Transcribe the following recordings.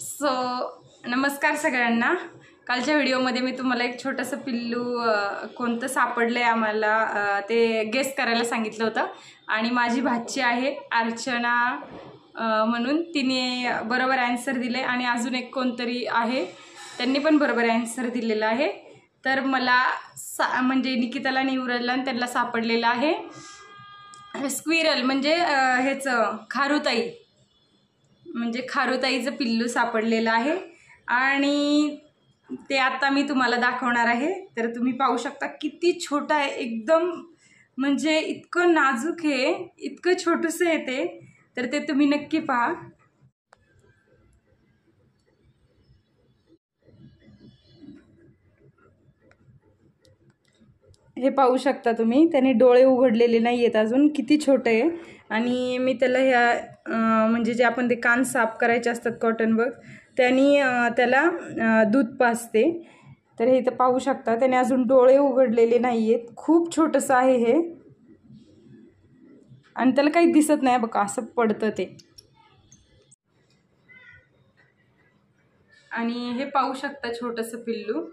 So नमस्कार सगळ्यांना। कालच्या व्हिडिओमध्ये मी तुम्हाला एक छोटंसं पिल्लू कोणतं सापडलं आहे आम्हाला ते गेस करायला सांगितलं होतं आणि माझी भाची आहे अर्चना म्हणून तिने बरोबर आन्सर दिले आणि अजून एक कोणतरी आहे त्यांनी पण बरोबर आन्सर दिलेला आहे। तर मला म्हणजे निकिताला निवरला आणि त्यांना सापडलेला आहे स्क्विरल म्हणजे हेच खारुताई म्हणजे खारुताईचं पिल्लू सापडलेलं आहे आणि ते आता मी तुम्हाला दाखवणार आहे। तर तुम्ही पाहू शकता किती छोटा आहे एकदम, म्हणजे इतकं नाजूक आहे, इतकं छोटंसं आहे ते, तर ते तुम्ही नक्की पहा। हे पाहू शकता तुम्ही, त्याने डोळे उघडलेले नाही आहेत अजून, किती छोटे आहे। आणि मी त्याला ह्या म्हणजे जे आपण ते कान साफ करायचे असतात कॉटन बग त्यांनी त्याला दूध पाजते। तर हे इथं पाहू शकता त्याने अजून डोळे उघडलेले नाही आहेत, खूप छोटंसं आहे हे आणि त्याला काही दिसत नाही बघा, असं पडतं ते। आणि हे पाहू शकता छोटंसं पिल्लू,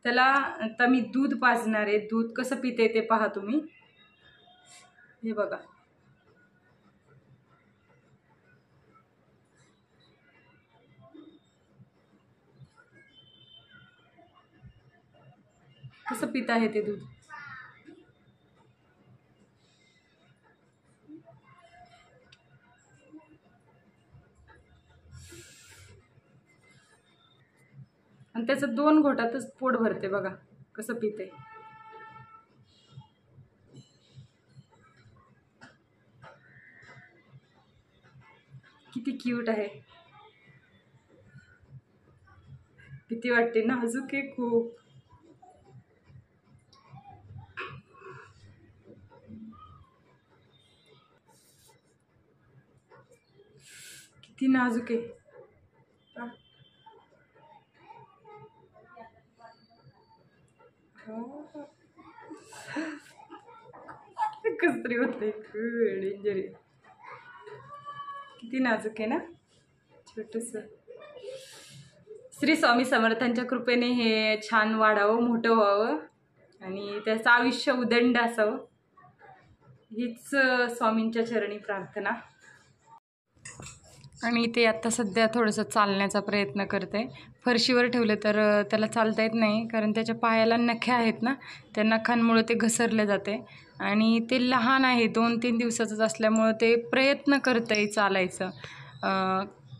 त्याला आता मी दूध पाजणार आहे। दूध कसं पिते ते पहा तुम्ही, हे बघा कसं पित आहे ते दूध। आणि त्याचं 2 घोटातच पोट भरते, बघा कसं पिते। किती क्यूट आहे, किती वाटते नाजूक आहे खूप। किती नाजूक आहे, कसतरी होते, डेंजर आहे, किती नाजूक आहे ना छोटंसं। श्री स्वामी समर्थांच्या कृपेने हे छान वाढावं, मोठं व्हावं आणि त्याचं आयुष्य उदंड असावं, हीच स्वामींच्या चरणी प्रार्थना। आणि ते आता सध्या थोडंसं चालण्याचा प्रयत्न करते। फरशीवर ठेवलं तर त्याला चालता येत नाही, कारण त्याच्या पायाला नखे आहेत ना, त्या नखांमुळे ते घसरले जाते आणि ते लहान आहे, 2-3 दिवसाचंच असल्यामुळं ते प्रयत्न करतंय चालायचं,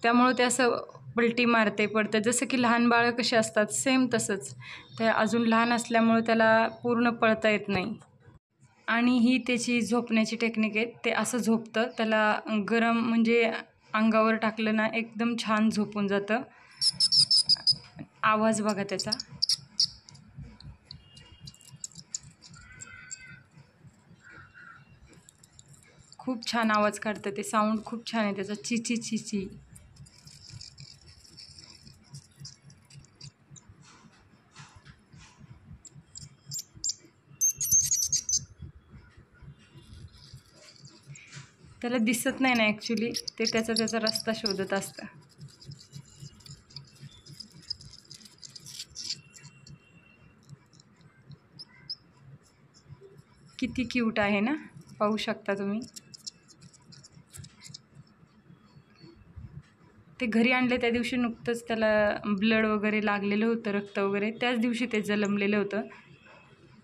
त्यामुळं ते असं पलटी मारते पडतं, जसं की लहान बाळं कशी असतात सेम तसंच ते अजून लहान असल्यामुळं त्याला पूर्ण पळता येत नाही। आणि ही त्याची झोपण्याची टेक्निक आहे, ते असं झोपतं, त्याला गरम म्हणजे अंगावर टाकलं ना एकदम छान झोपून जातं। आवाज बघा त्याचा, खूप छान आवाज काढतं ते, साऊंड खूप छान आहे त्याचा, चिची चिची। त्याला दिसत नाही ना ॲक्च्युली, ते त्याचा रस्ता शोधत असतं। किती क्यूट आहे ना, पाहू शकता तुम्ही। ते घरी आणले त्या दिवशी नुकतंच त्याला ब्लड वगैरे लागलेलं होतं, रक्त वगैरे, त्याच दिवशी ते जन्मलेलं होतं।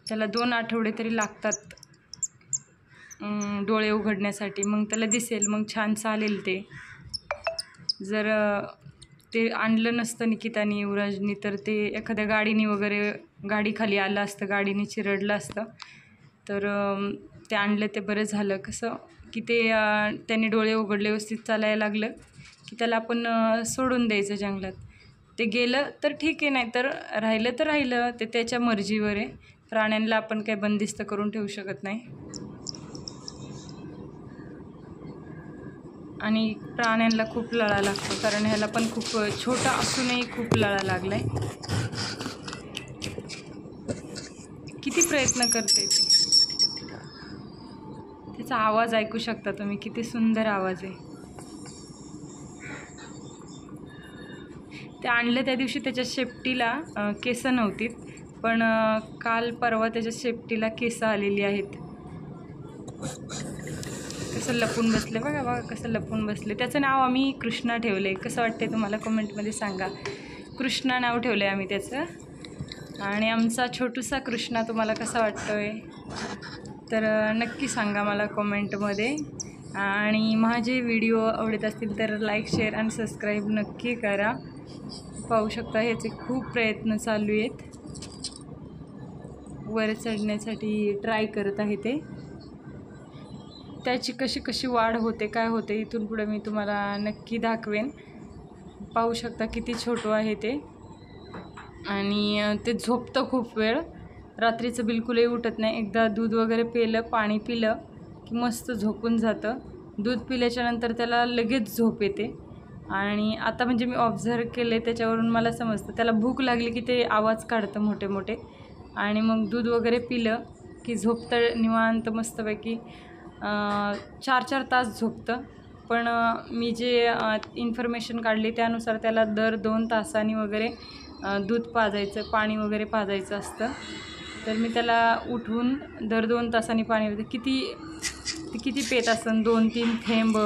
त्याला 2 आठवडे तरी लागतात डोळे उघडण्यासाठी, मग त्याला दिसेल, मग छान चालेल ते। जर ते आणलं नसतं निकितानी युवराजनी तर ते एखाद्या गाडीने वगैरे गाडीखाली आलं असतं, गाडीने चिरडलं असतं, तर ते आणलं ते बरं झालं। कसं की ते त्याने डोळे उघडले, व्यवस्थित चालायला लागलं की त्याला आपण सोडून द्यायचं जंगलात, ते गेलं तर ठीक आहे, नाही तर राहिलं तर राहिलं, ते त्याच्या मर्जीवर आहे। प्राण्यांना आपण काही बंदिस्त करून ठेवू शकत नाही। आणि प्राण्यांना खूप लळा लागतो, कारण ह्याला पण खूप छोटा असूनही खूप लळा लागलाय, किती प्रयत्न करते ते। त्याचा आवाज ऐकू शकता तुम्ही, किती सुंदर आवाज आहे। ते आणलं त्या दिवशी त्याच्या शेपटीला केस नव्हती, पण काल परवा त्याच्या शेपटीला केस आलेली आहेत. कसं लपून बसले बघा बघा, कसं लपून बसले. त्याचं नाव आम्ही कृष्णा ठेवले. कसं वाटते तुम्हाला कमेंटमध्ये सांगा. कृष्णा नाव ठेवलं आहे आम्ही त्याचं. आणि आमचा छोटूसा कृष्णा तुम्हाला कसा वाटतोय तर नक्की सांगा मला कमेंटमध्ये. आणि माझे व्हिडिओ आवडत असतील तर लाईक, शेअर आणि सबस्क्राईब नक्की करा. पाहू शकता ह्याचे खूप प्रयत्न चालू आहेत. वर चढण्यासाठी ट्राय करत आहे ते. त्याची कशी कशी वाढ होते, काय होते, इथून पुढे मी तुम्हाला नक्की दाखवेन. पाहू शकता किती छोटं आहे ते. आणि ते झोपतं खूप वेळ, रात्रीचं बिलकुलही उठत नाही. एकदा दूध वगैरे पिलं, पाणी पिलं की मस्त झोपून जातं. दूध पिल्याच्यानंतर त्याला लगेच झोप येते. आणि आता म्हणजे मी ऑब्झर्व केले त्याच्यावरून मला समजतं, त्याला भूक लागली की ते आवाज काढतं मोठे मोठे. आणि मग दूध वगैरे पिलं की झोपतं निवांत मस्तपैकी. 4-4 तास झोपतं. पण मी जे इन्फॉर्मेशन काढली त्यानुसार त्याला दर 2 तासांनी वगैरे दूध पाजायचं, पाणी वगैरे पाजायचं असतं. तर मी त्याला उठवून दर 2 तासांनी पाणी किती पेत असेल, 2-3 थेंब.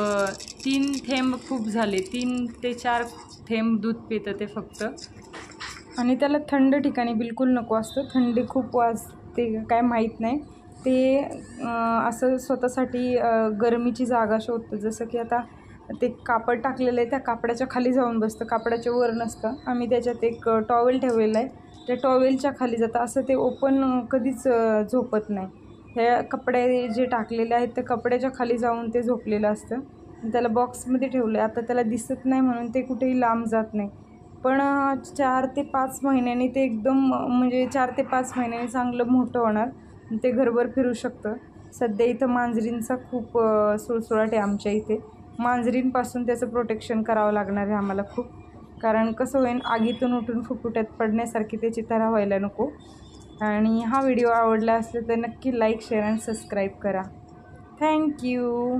3 थेंब खूप झाले, 3 ते 4 थेंब दूध पितं ते फक्त. आणि त्याला थंड ठिकाणी बिलकुल नको असतं. थंडी खूप वाजते काय माहीत नाही. ते असं स्वतःसाठी गरमीची जागा शोधतं. जसं की आता ते कापड टाकलेलं आहे, त्या कापडाच्या खाली जाऊन बसतं, कापडाच्या वर नसतं. आम्ही त्याच्यात एक टॉवेल ठेवलेला आहे, त्या टॉवेलच्या खाली जातं. असं ते ओपन कधीच झोपत नाही. हे कपडे जे टाकलेले आहेत त्या कपड्याच्या खाली जाऊन ते झोपलेलं असतं. त्याला बॉक्समध्ये ठेवलं आहे. आता त्याला दिसत नाही म्हणून ते कुठेही लांब जात नाही. पण 4 ते 5 महिन्यांनी ते एकदम म्हणजे 4 ते 5 महिन्यांनी चांगलं मोठं होणार. ते घरभर फिरू शकतं. सध्या इथं मांजरींचा खूप सुळसुळाट आहे आमच्या इथे. मांजरींपासून त्याचं प्रोटेक्शन करावं लागणार आहे आम्हाला खूप. कारण कसं होईल, आगीतून उठून फुफुट्यात पडण्यासारखी त्याची तऱ्हा व्हायला नको. आणि हा व्हिडिओ आवडला असेल तर नक्की लाईक, शेअर आणि सबस्क्राईब करा. थँक्यू.